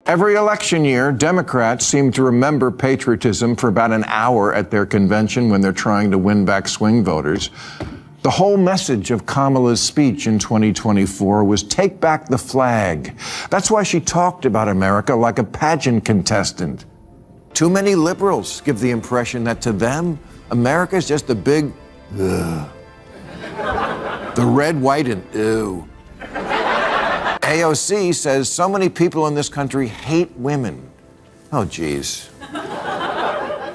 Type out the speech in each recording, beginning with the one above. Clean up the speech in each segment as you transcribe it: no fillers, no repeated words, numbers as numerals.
Every election year, Democrats seem to remember patriotism for about an hour at their convention when they're trying to win back swing voters. The whole message of Kamala's speech in 2024 was take back the flag. That's why she talked about America like a pageant contestant. Too many liberals give the impression that to them, America is just a big, ugh. The red, white, and ew. AOC says so many people in this country hate women. Oh, geez.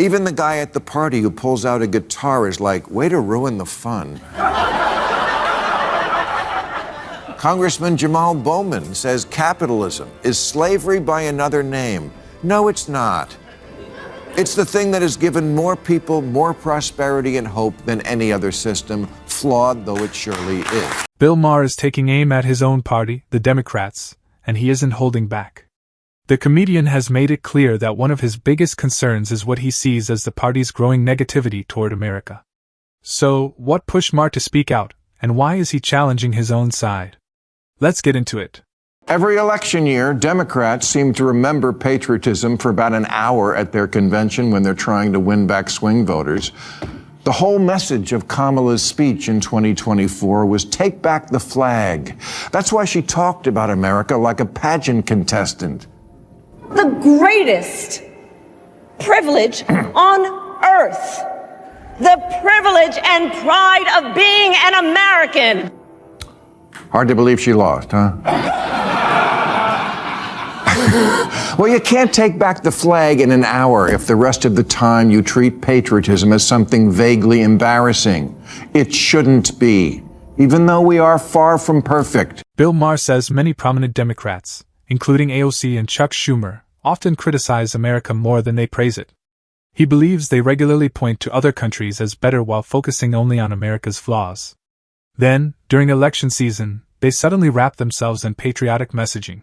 Even the guy at the party who pulls out a guitar is like, way to ruin the fun. Congressman Jamal Bowman says capitalism is slavery by another name. No, it's not. It's the thing that has given more people more prosperity and hope than any other system, flawed though it surely is. Bill Maher is taking aim at his own party, the Democrats, and he isn't holding back. The comedian has made it clear that one of his biggest concerns is what he sees as the party's growing negativity toward America. So, what pushed Maher to speak out, and why is he challenging his own side? Let's get into it. Every election year, Democrats seem to remember patriotism for about an hour at their convention when they're trying to win back swing voters. The whole message of Kamala's speech in 2024 was take back the flag. That's why she talked about America like a pageant contestant. The greatest privilege on earth. The privilege and pride of being an American. Hard to believe she lost, huh? Well, you can't take back the flag in an hour if the rest of the time you treat patriotism as something vaguely embarrassing. It shouldn't be, even though we are far from perfect. Bill Maher says many prominent Democrats, including AOC and Chuck Schumer, often criticize America more than they praise it. He believes they regularly point to other countries as better while focusing only on America's flaws. Then, during election season, they suddenly wrap themselves in patriotic messaging.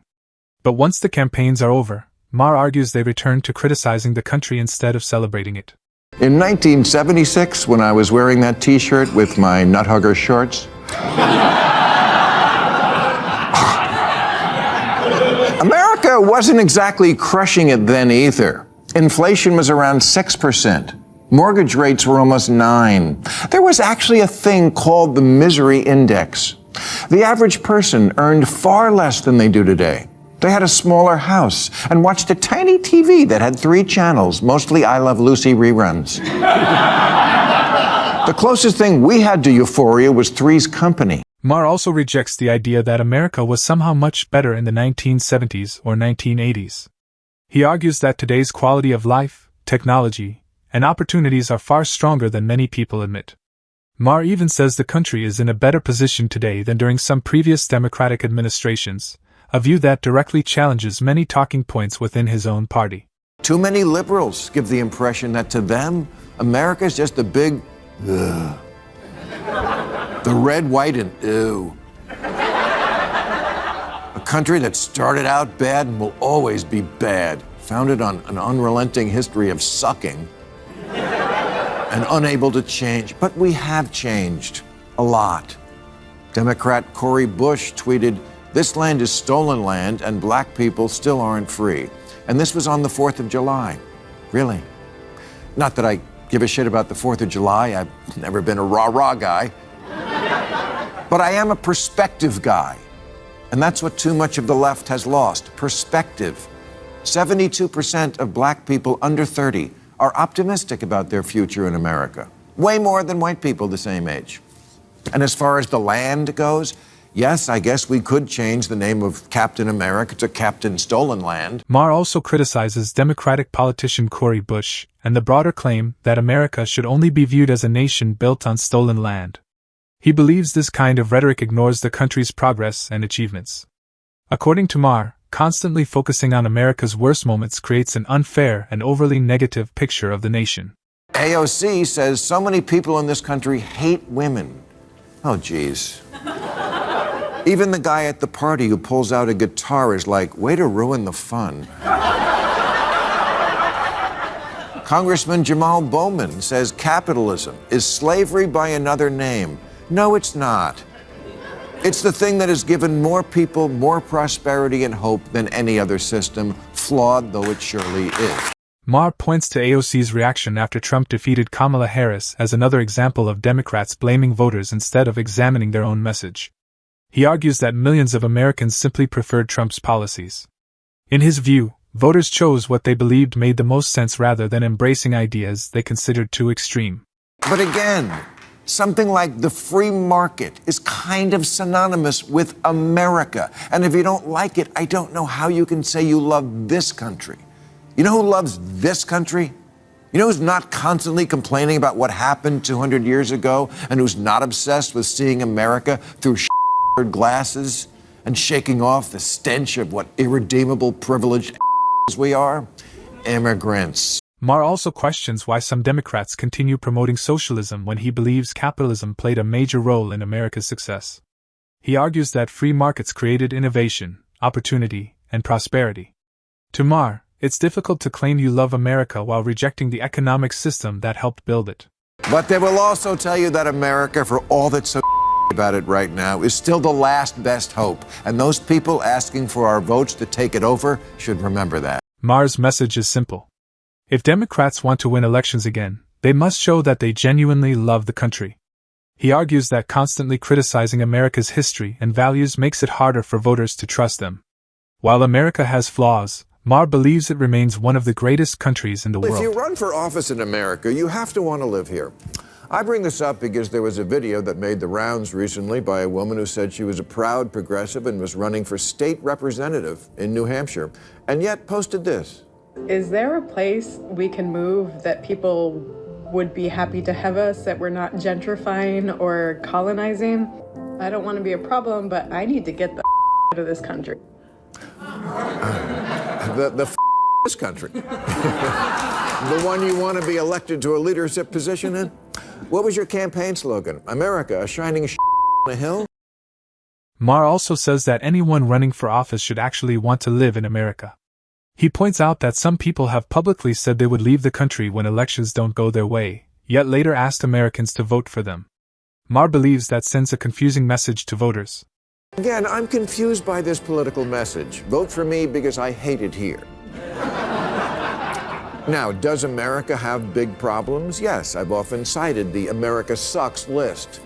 But once the campaigns are over, Maher argues they return to criticizing the country instead of celebrating it. In 1976, when I was wearing that T-shirt with my nuthugger shorts, America wasn't exactly crushing it then either. Inflation was around 6%. Mortgage rates were almost 9%. There was actually a thing called the misery index. The average person earned far less than they do today. They had a smaller house and watched a tiny TV that had 3 channels, mostly I Love Lucy reruns. The closest thing we had to euphoria was Three's Company. Maher also rejects the idea that America was somehow much better in the 1970s or 1980s. He argues that today's quality of life, technology, and opportunities are far stronger than many people admit. Maher even says the country is in a better position today than during some previous Democratic administrations, a view that directly challenges many talking points within his own party. Too many liberals give the impression that to them, America is just a big, ugh. The red, white, and ew. A country that started out bad and will always be bad, founded on an unrelenting history of sucking and unable to change. But we have changed a lot. Democrat Cori Bush tweeted, "This land is stolen land and black people still aren't free." And this was on the 4th of July. Really? Not that I give a shit about the 4th of July. I've never been a rah-rah guy. But I am a perspective guy. And that's what too much of the left has lost, perspective. 72% of black people under 30 are optimistic about their future in America. Way more than white people the same age. And as far as the land goes, yes, I guess we could change the name of Captain America to Captain Stolen Land. Maher also criticizes Democratic politician Cori Bush and the broader claim that America should only be viewed as a nation built on stolen land. He believes this kind of rhetoric ignores the country's progress and achievements. According to Maher, constantly focusing on America's worst moments creates an unfair and overly negative picture of the nation. AOC says so many people in this country hate women. Oh, geez. Even the guy at the party who pulls out a guitar is like, way to ruin the fun. Congressman Jamal Bowman says capitalism is slavery by another name. No, it's not. It's the thing that has given more people more prosperity and hope than any other system. flawed though it surely is. Maher points to AOC's reaction after Trump defeated Kamala Harris as another example of Democrats blaming voters instead of examining their own message. He argues that millions of Americans simply preferred Trump's policies. In his view, voters chose what they believed made the most sense rather than embracing ideas they considered too extreme. But again, something like the free market is kind of synonymous with America. And if you don't like it, I don't know how you can say you love this country. You know who loves this country? You know who's not constantly complaining about what happened 200 years ago and who's not obsessed with seeing America through glasses and shaking off the stench of what irredeemable privileged we are? Immigrants. Maher also questions why some Democrats continue promoting socialism when he believes capitalism played a major role in America's success. He argues that free markets created innovation, opportunity, and prosperity. To Maher, it's difficult to claim you love America while rejecting the economic system that helped build it. But they will also tell you that America, for all that's so about it right now, is still the last best hope. And those people asking for our votes to take it over should remember that. Maher's message is simple. If Democrats want to win elections again, they must show that they genuinely love the country. He argues that constantly criticizing America's history and values makes it harder for voters to trust them. While America has flaws, Maher believes it remains one of the greatest countries in the world. If you run for office in America, you have to want to live here. I bring this up because there was a video that made the rounds recently by a woman who said she was a proud progressive and was running for state representative in New Hampshire, and yet posted this. Is there a place we can move that people would be happy to have us, that we're not gentrifying or colonizing? I don't want to be a problem, but I need to get the out of this country. This country. The one you want to be elected to a leadership position in? What was your campaign slogan? America, a shining on a hill? Maher also says that anyone running for office should actually want to live in America. He points out that some people have publicly said they would leave the country when elections don't go their way, yet later asked Americans to vote for them. Maher believes that sends a confusing message to voters. Again, I'm confused by this political message. Vote for me because I hate it here. Now, does America have big problems? Yes, I've often cited the America sucks list.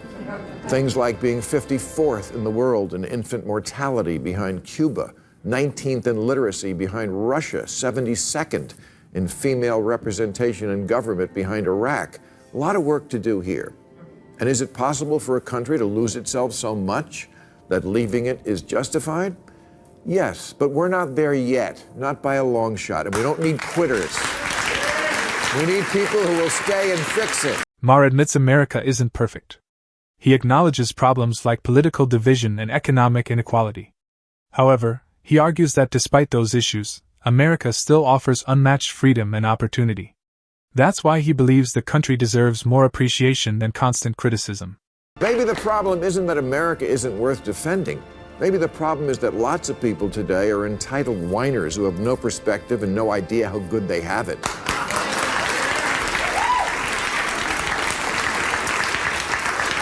Things like being 54th in the world in infant mortality behind Cuba, 19th in literacy behind Russia, 72nd in female representation in government behind Iraq. A lot of work to do here. And is it possible for a country to lose itself so much that leaving it is justified? Yes, but we're not there yet, not by a long shot, and we don't need quitters. We need people who will stay and fix it. Maher admits America isn't perfect. He acknowledges problems like political division and economic inequality. However, he argues that despite those issues, America still offers unmatched freedom and opportunity. That's why he believes the country deserves more appreciation than constant criticism. Maybe the problem isn't that America isn't worth defending. Maybe the problem is that lots of people today are entitled whiners who have no perspective and no idea how good they have it.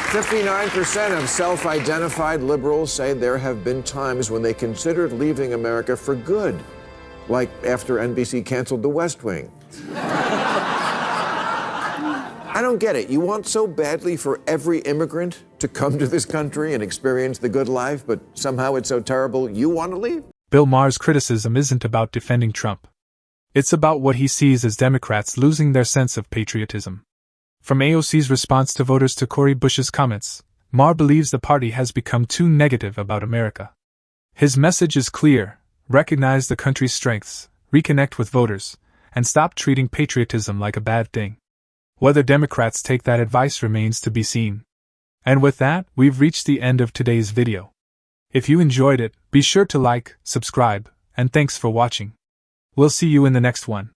59% of self-identified liberals say there have been times when they considered leaving America for good, like after NBC canceled The West Wing. I don't get it. You want so badly for every immigrant to come to this country and experience the good life, but somehow it's so terrible you want to leave? Bill Maher's criticism isn't about defending Trump. It's about what he sees as Democrats losing their sense of patriotism. From AOC's response to voters to Cori Bush's comments, Maher believes the party has become too negative about America. His message is clear: recognize the country's strengths, reconnect with voters, and stop treating patriotism like a bad thing. Whether Democrats take that advice remains to be seen. And with that, we've reached the end of today's video. If you enjoyed it, be sure to like, subscribe, and thanks for watching. We'll see you in the next one.